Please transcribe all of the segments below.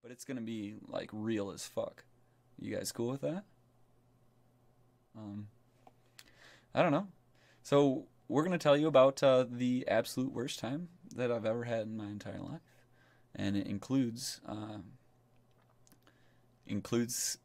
but it's gonna be like real as fuck. You guys cool with that? Um, I don't know. So we're gonna tell you about the absolute worst time that I've ever had in my entire life, and it includes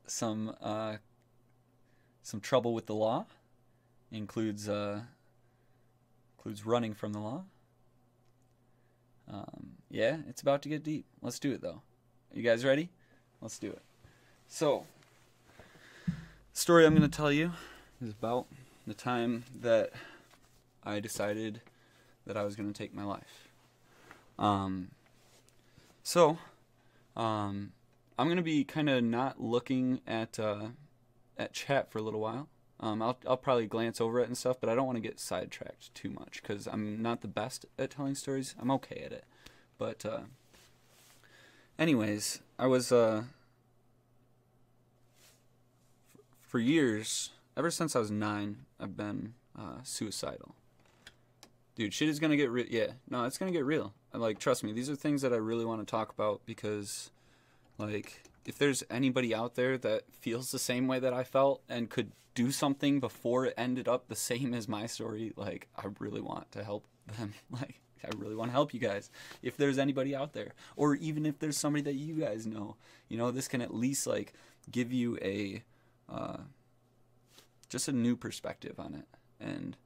some trouble with the law, includes includes running from the law. Yeah, it's about to get deep. Let's do it though. You guys ready? Let's do it. So, the story I'm going to tell you is about the time that I decided that I was going to take my life. So, I'm going to be kind of not looking at chat for a little while. I'll probably glance over it and stuff, but I don't want to get sidetracked too much because I'm not the best at telling stories. I'm okay at it, but anyways, I was for years, ever since I was 9, I've been suicidal. Dude, shit is gonna get real. Yeah, no, it's gonna get real. Like, trust me, these are things that I really want to talk about because, like, if there's anybody out there that feels the same way that I felt and could do something before it ended up the same as my story, like, I really want to help them. Like, I really want to help you guys. If there's anybody out there, or even if there's somebody that you guys know, this can at least, like, give you a, just a new perspective on it. And,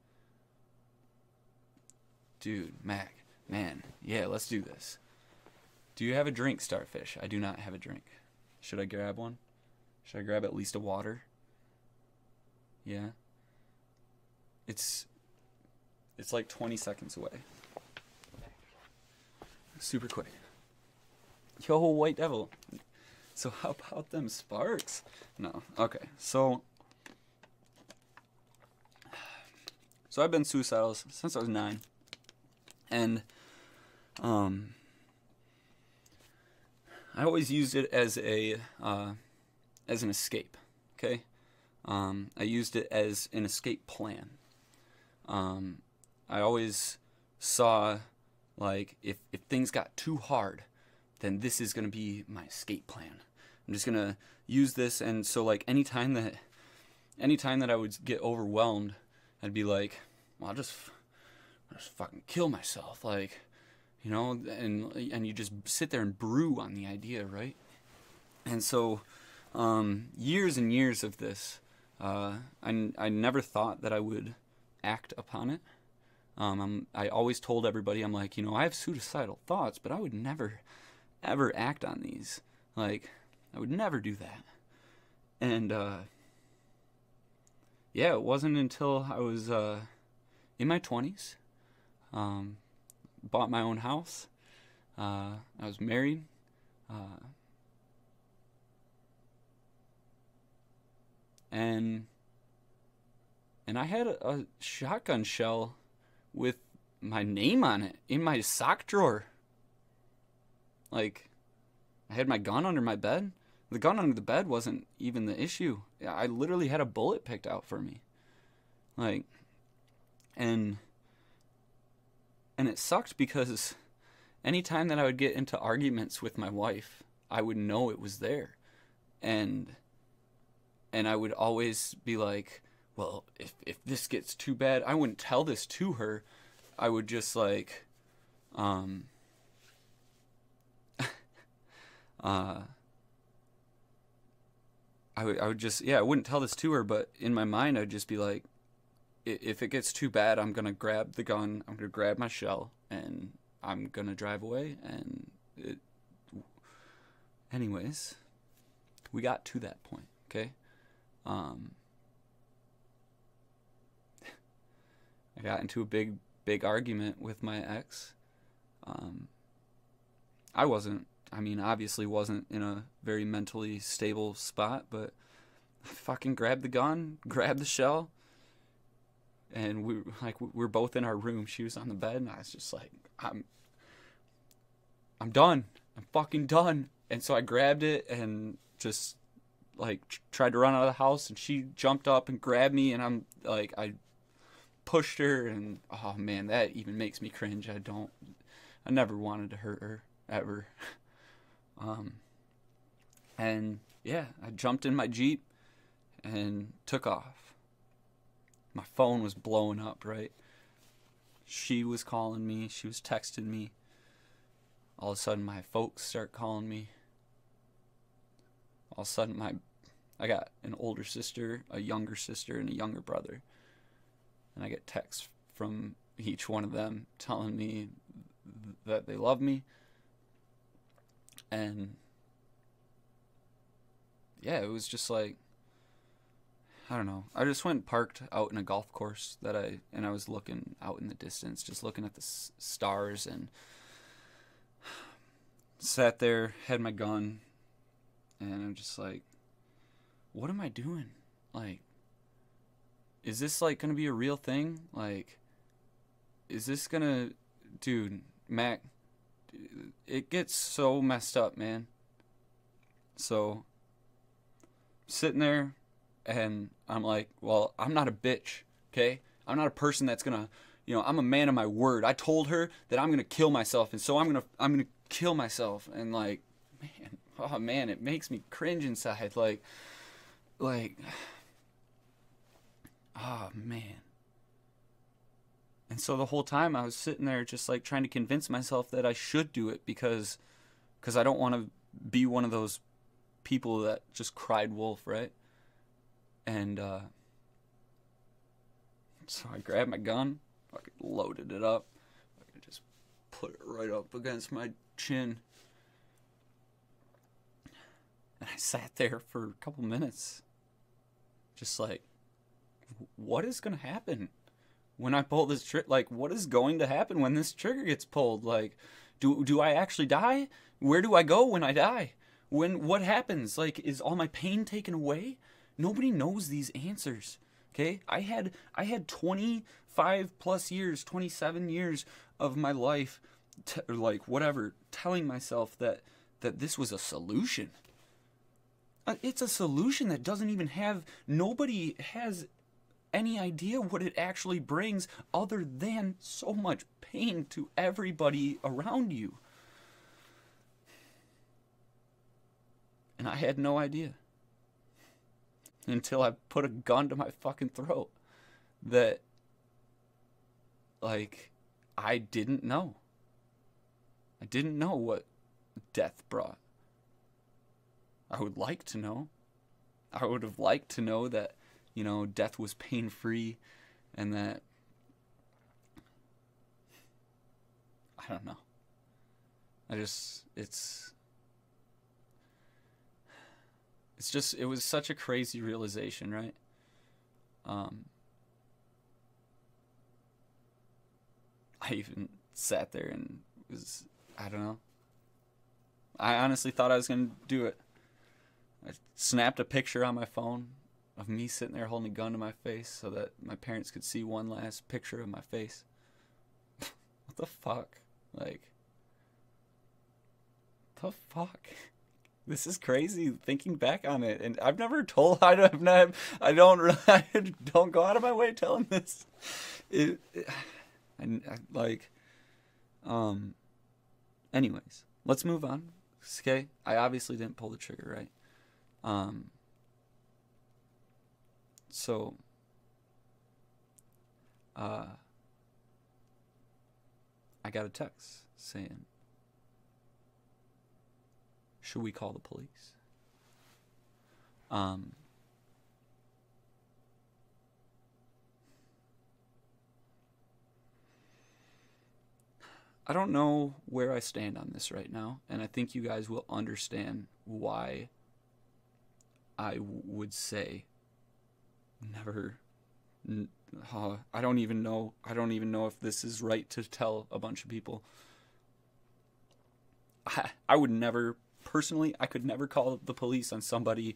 dude, Mac, man, yeah, let's do this. Do you have a drink, Starfish? I do not have a drink. Should I grab one? Should I grab at least a water? Yeah. It's like 20 seconds away. Super quick. Yo, White Devil. So how about them sparks? No. Okay. So I've been suicidal since I was 9. And I always used it as an escape. Okay? I used it as an escape plan. I always saw, like, if things got too hard, then this is going to be my escape plan. I'm just going to use this, and so, like, anytime that I would get overwhelmed, I'd be like, well, I'll just fucking kill myself, like, and you just sit there and brew on the idea, right? And so, years and years of this, I never thought that I would act upon it. I always told everybody, I'm like, I have suicidal thoughts, but I would never, ever act on these. Like, I would never do that. And, yeah, it wasn't until I was, in my 20s, bought my own house, I was married, and I had a shotgun shell with my name on it in my sock drawer. Like, I had my gun under my bed. The gun under the bed wasn't even the issue. I literally had a bullet picked out for me. Like, and it sucked because anytime that I would get into arguments with my wife, I would know it was there. And I would always be like, well, if this gets too bad, I wouldn't tell this to her. I would just, like, I would just, yeah, I wouldn't tell this to her, but in my mind, I'd just be like, if it gets too bad, I'm going to grab the gun, I'm going to grab my shell, and I'm going to drive away. And anyways, we got to that point, okay? I got into a big argument with my ex. Obviously wasn't in a very mentally stable spot, but I fucking grabbed the gun, grabbed the shell, and we're both in our room. She was on the bed, and I was just like, I'm done. I'm fucking done. And so I grabbed it and just, like, tried to run out of the house, and she jumped up and grabbed me, and I'm like, I pushed her, and oh man, that even makes me cringe. I never wanted to hurt her ever. And yeah, I jumped in my Jeep and took off. My phone was blowing up, right? She was calling me, she was texting me. All of a sudden my folks start calling me. All of a sudden I got an older sister, a younger sister, and a younger brother. And I get texts from each one of them telling me that they love me. And yeah, it was just like, I don't know. I just went and parked out in a golf course and I was looking out in the distance, just looking at the stars, and sat there, had my gun, and I'm just like, what am I doing? Like, is this like gonna be a real thing? Like, is this gonna, dude, Mac, it gets so messed up, man. So, sitting there, and I'm like, well, I'm not a bitch, okay? I'm not a person that's gonna, I'm a man of my word. I told her that I'm gonna kill myself, and so I'm gonna kill myself. And like, man, oh man, it makes me cringe inside. Like, oh man. And so the whole time I was sitting there just like trying to convince myself that I should do it because I don't want to be one of those people that just cried wolf, right? And so I grabbed my gun, fucking loaded it up, I just put it right up against my chin, and I sat there for a couple minutes, just like, what is gonna happen when I pull this trigger? Like, what is going to happen when this trigger gets pulled? Like, do I actually die? Where do I go when I die? What happens? Like, is all my pain taken away? Nobody knows these answers. Okay? I had 25 plus years, 27 years of my life, like whatever, telling myself that this was a solution. It's a solution that doesn't even have, nobody has any idea what it actually brings other than so much pain to everybody around you. And I had no idea until I put a gun to my fucking throat that, like, I didn't know. I didn't know what death brought. I would like to know. I would have liked to know that, death was pain-free, and that, I don't know. It was such a crazy realization, right? I even sat there and I don't know. I honestly thought I was going to do it. I snapped a picture on my phone of me sitting there holding a gun to my face so that my parents could see one last picture of my face. What the fuck? Like, the fuck? This is crazy thinking back on it, and I've never told. I don't go out of my way telling this. Anyways, let's move on. Okay, I obviously didn't pull the trigger, right? So, I got a text saying, should we call the police? I don't know where I stand on this right now, and I think you guys will understand why I would say never. I don't even know if this is right to tell a bunch of people. I would never, personally, I could never call the police on somebody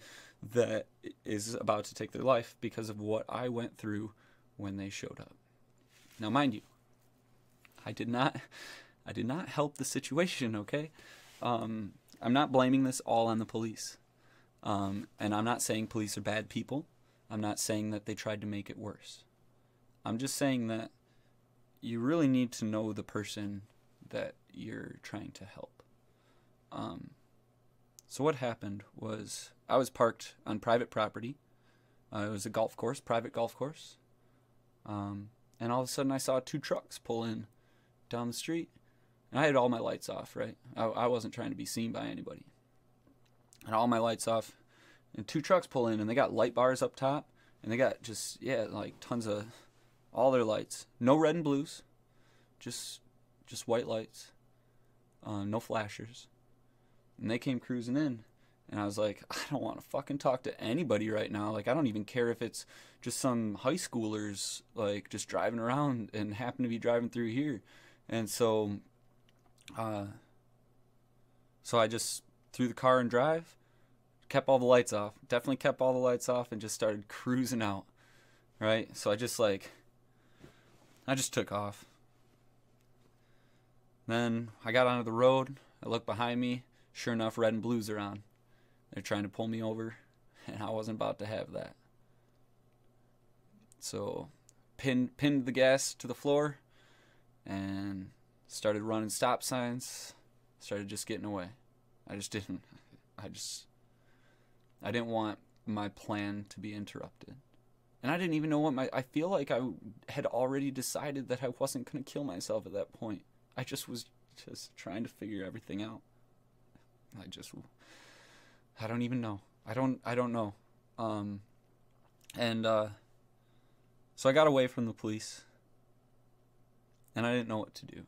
that is about to take their life because of what I went through when they showed up. Now, mind you, I did not help the situation, okay? I'm not blaming this all on the police. And I'm not saying police are bad people. I'm not saying that they tried to make it worse. I'm just saying that you really need to know the person that you're trying to help. So what happened was I was parked on private property. It was a golf course, private golf course. And all of a sudden I saw 2 trucks pull in down the street. And I had all my lights off, right? I wasn't trying to be seen by anybody. And all my lights off. And 2 trucks pull in, and they got light bars up top. And they got just, like tons of all their lights. No red and blues. Just white lights. No flashers. And they came cruising in. And I was like, I don't want to fucking talk to anybody right now. Like, I don't even care if it's just some high schoolers, like, just driving around and happen to be driving through here. And so I just threw the car in drive, kept all the lights off, definitely kept all the lights off, and just started cruising out, right? So I just took off. Then I got onto the road, I looked behind me, sure enough, red and blues are on. They're trying to pull me over, and I wasn't about to have that. So, pinned the gas to the floor, and started running stop signs. Started just getting away. I didn't want my plan to be interrupted. And I didn't even know I feel like I had already decided that I wasn't going to kill myself at that point. I just was trying to figure everything out. I don't even know. I don't know. So I got away from the police, and I didn't know what to do.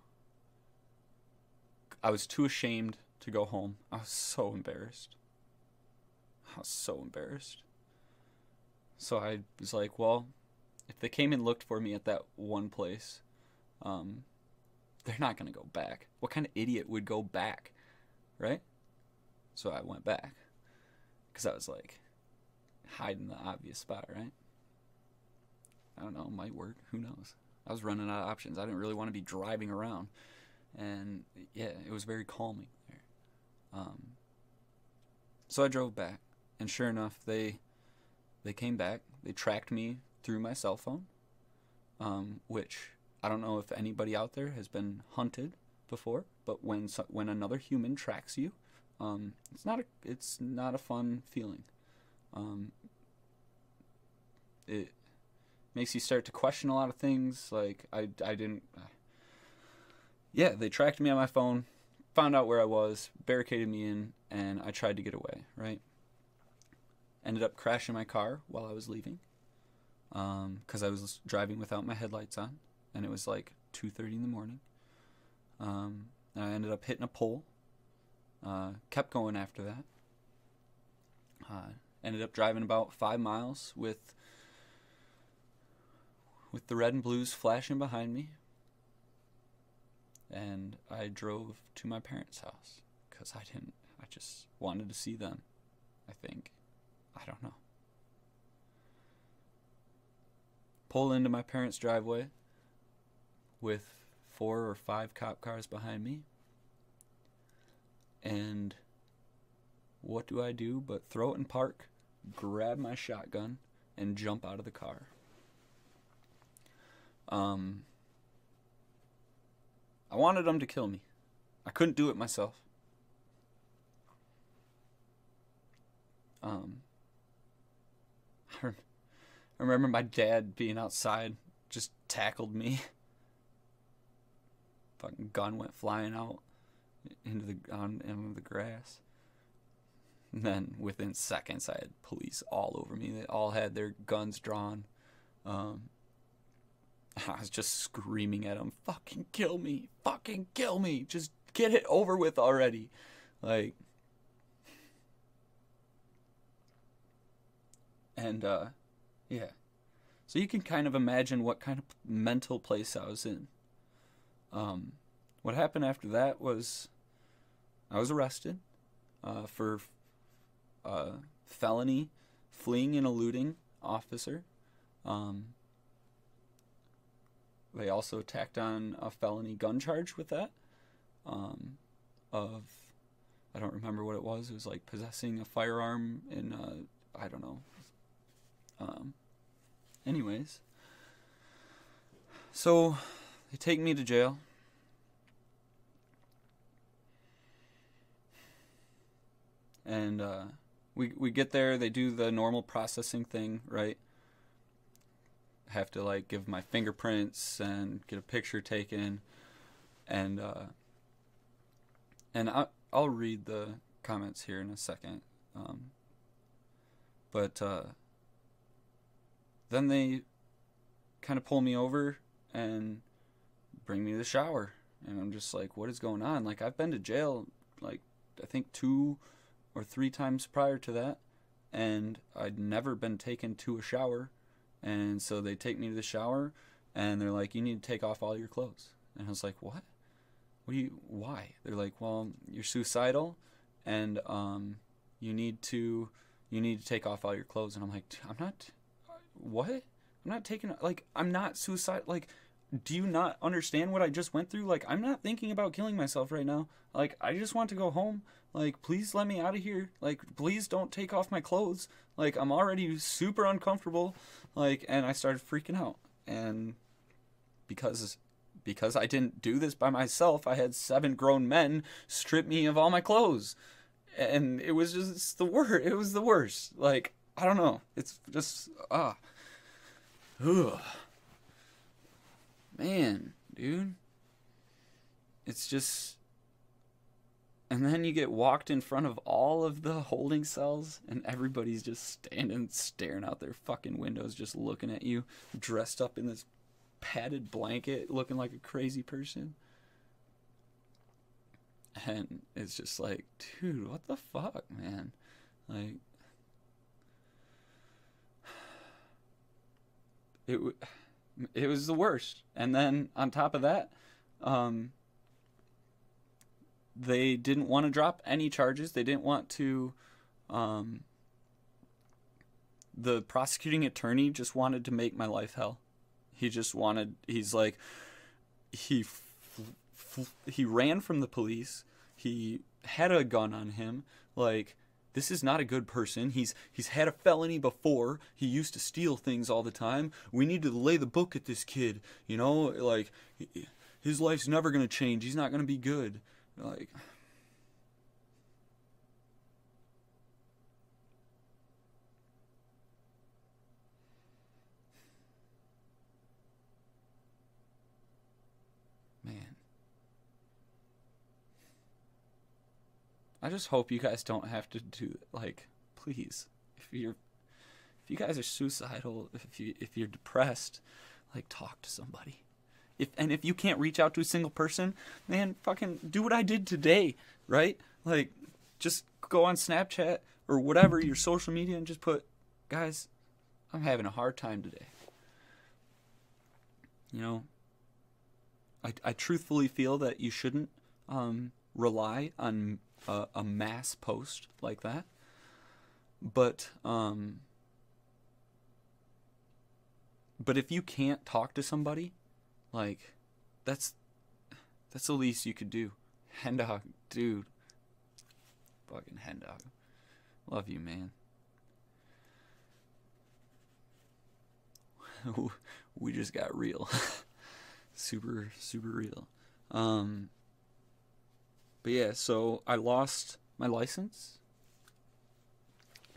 I was too ashamed to go home. I was so embarrassed. So I was like, well, if they came and looked for me at that one place, they're not going to go back. What kind of idiot would go back, right? So I went back. Because I was like, hiding the obvious spot, right? I don't know, it might work. Who knows? I was running out of options. I didn't really want to be driving around. And yeah, it was very calming there. So I drove back. And sure enough, they came back. They tracked me through my cell phone. Which, I don't know if anybody out there has been hunted before. But when another human tracks you, it's not a fun feeling. It makes you start to question a lot of things. Like they tracked me on my phone, found out where I was, barricaded me in, and I tried to get away, right? Ended up crashing my car while I was leaving, because I was driving without my headlights on, and it was like 2:30 in the morning. And I ended up hitting a pole. Kept going after that. Ended up driving about 5 miles with the red and blues flashing behind me. And I drove to my parents' house because I just wanted to see them, I think. I don't know. Pull into my parents' driveway with 4 or 5 cop cars behind me. And what do I do but throw it in park, grab my shotgun, and jump out of the car. I wanted them to kill me. I couldn't do it myself. I remember my dad being outside, just tackled me. Fucking gun went flying out into the grass. And then within seconds, I had police all over me. They all had their guns drawn. I was just screaming at them, "Fucking kill me! Fucking kill me! Just get it over with already!" Like, and yeah. So you can kind of imagine what kind of mental place I was in. What happened after that was I was arrested for felony fleeing and eluding officer. They also tacked on a felony gun charge with that. Of, I don't remember what it was. It was like possessing a firearm in, I don't know. Anyways. So, they take me to jail. And we get there. They do the normal processing thing, right? Have to like give my fingerprints and get a picture taken, and I'll read the comments here in a second. But then they kind of pull me over and bring me to the shower, and I'm just like, what is going on? Like, I've been to jail like I think 2 or 3 times prior to that, and I'd never been taken to a shower. And so they take me to the shower, and they're like, you need to take off all your clothes. And I was like, what? Why? They're like, well, you're suicidal, and you need to take off all your clothes. And I'm like, I'm not, what? I'm not taking, like, I'm not suicidal. Like, do you not understand what I just went through? Like, I'm not thinking about killing myself right now. Like, I just want to go home. Like, please let me out of here. Like, please don't take off my clothes. Like, I'm already super uncomfortable. Like, and I started freaking out. And because I didn't do this by myself, I had 7 grown men strip me of all my clothes. And it was just the worst. It was the worst. Like, I don't know. It's just, ugh. Man, dude. It's just... And then you get walked in front of all of the holding cells, and everybody's just standing, staring out their fucking windows, just looking at you, dressed up in this padded blanket, looking like a crazy person. And it's just like, dude, what the fuck, man? Like, it was the worst. And then on top of that, they didn't want to drop any charges. They didn't want to, the prosecuting attorney just wanted to make my life hell. He's like, he ran from the police. He had a gun on him. Like, this is not a good person. He's had a felony before. He used to steal things all the time. We need to lay the book at this kid. You know, like, his life's never going to change. He's not going to be good. Like, man, I just hope you guys don't have to do, like, please, if you guys are suicidal, if you're depressed, like, talk to somebody. If you can't reach out to a single person, man, fucking do what I did today, right? Like, just go on Snapchat or whatever, your social media, and just put, guys, I'm having a hard time today. You know, I truthfully feel that you shouldn't rely on a mass post like that. But if you can't talk to somebody, like, that's the least you could do. Hen dog, dude. Fucking hen dog. Love you, man. We just got real. super, super real. But yeah, so I lost my license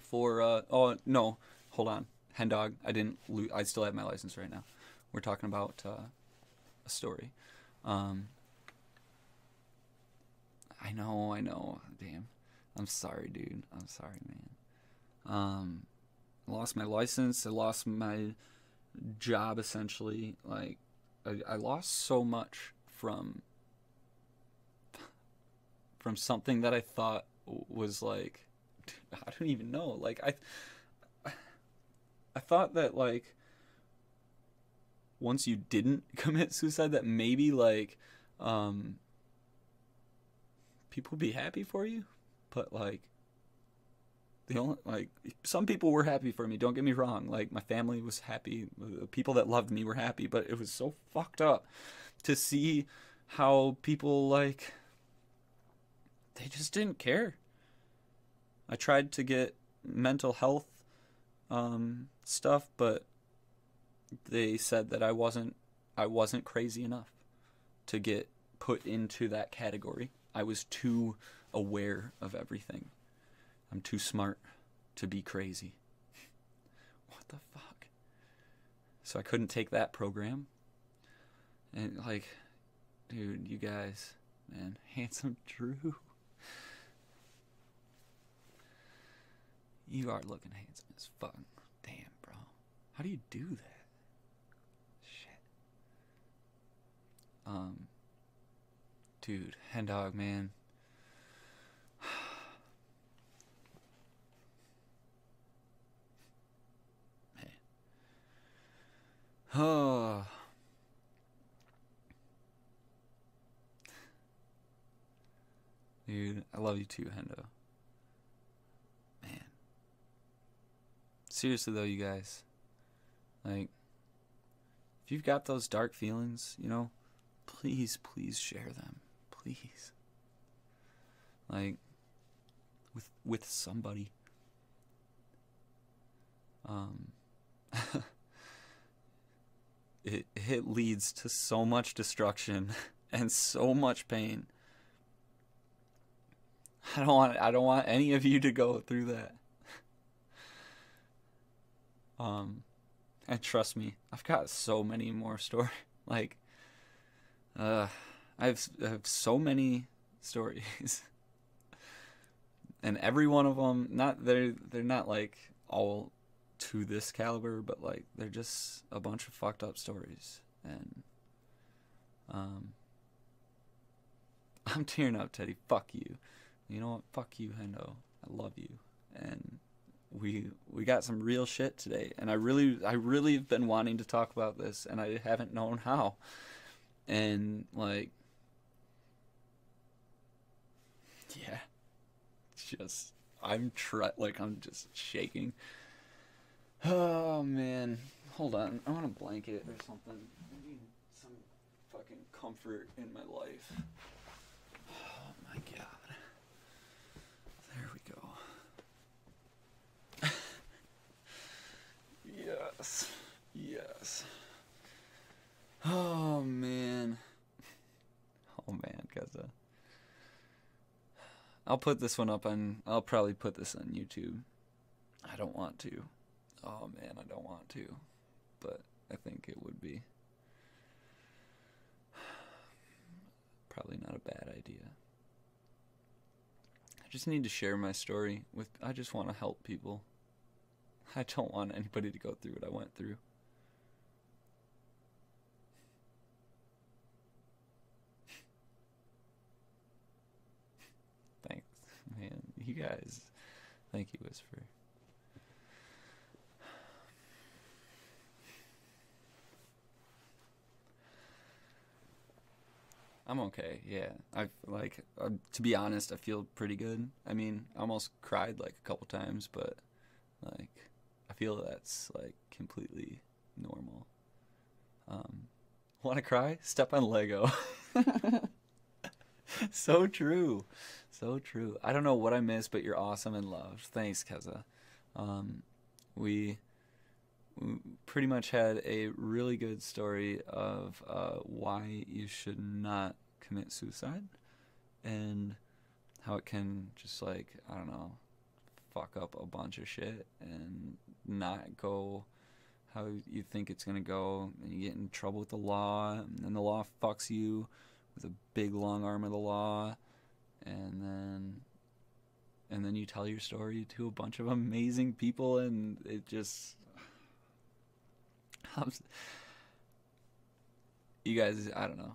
for, oh, no, hold on. Hen dog, I still have my license right now. We're talking about, a story. I know. Damn. I'm sorry, dude. I'm sorry, man. I lost my license. I lost my job, essentially. Like, I lost so much from something that I thought was, like, I don't even know. Like, I thought that, like, once you didn't commit suicide, that maybe, like, people would be happy for you. But, like, some people were happy for me, don't get me wrong. Like, my family was happy, the people that loved me were happy, but it was so fucked up to see how people, like, they just didn't care. I tried to get mental health stuff, but they said that I wasn't crazy enough to get put into that category. I was too aware of everything. I'm too smart to be crazy. What the fuck? So I couldn't take that program. And like, dude, you guys, man, Handsome Drew. You are looking handsome as fuck. Damn, bro. How do you do that? Shit. Dude, Hen Dog, man. Man. Oh. Dude, I love you too, Hendo. Man. Seriously though, you guys. Like, if you've got those dark feelings, you know, please, please share them. Please. Like, with somebody. It leads to so much destruction and so much pain. I don't want any of you to go through that. And trust me, I've got so many more stories. Like, I have so many stories, and every one of them, they're not like all to this caliber, but like they're just a bunch of fucked up stories. And I'm tearing up, Teddy. Fuck you. You know what? Fuck you, Hendo. I love you. And we got some real shit today, and I really have been wanting to talk about this, and I haven't known how. And like, yeah, just I'm just shaking. Oh man, hold on. I want a blanket or something. I need some fucking comfort in my life. Oh my god. There we go. Yes. Yes. Oh man. Oh man, Keza. I'll probably put this on YouTube. I don't want to. Oh man, I don't want to. But I think it would be probably not a bad idea. I just need to share my story I just want to help people. I don't want anybody to go through what I went through. Thanks, man. You guys. Thank you, Whisper. I'm okay, yeah. To be honest, I feel pretty good. I mean, I almost cried like a couple times, but like, I feel that's like completely normal. Want to cry? Step on Lego. So true. So true. I don't know what I missed, but you're awesome and loved. Thanks, Keza. We pretty much had a really good story of why you should not commit suicide, and how it can just, like, I don't know, fuck up a bunch of shit and not go how you think it's gonna go, and you get in trouble with the law, and then the law fucks you with a big long arm of the law, and then you tell your story to a bunch of amazing people, and it just you guys, I don't know,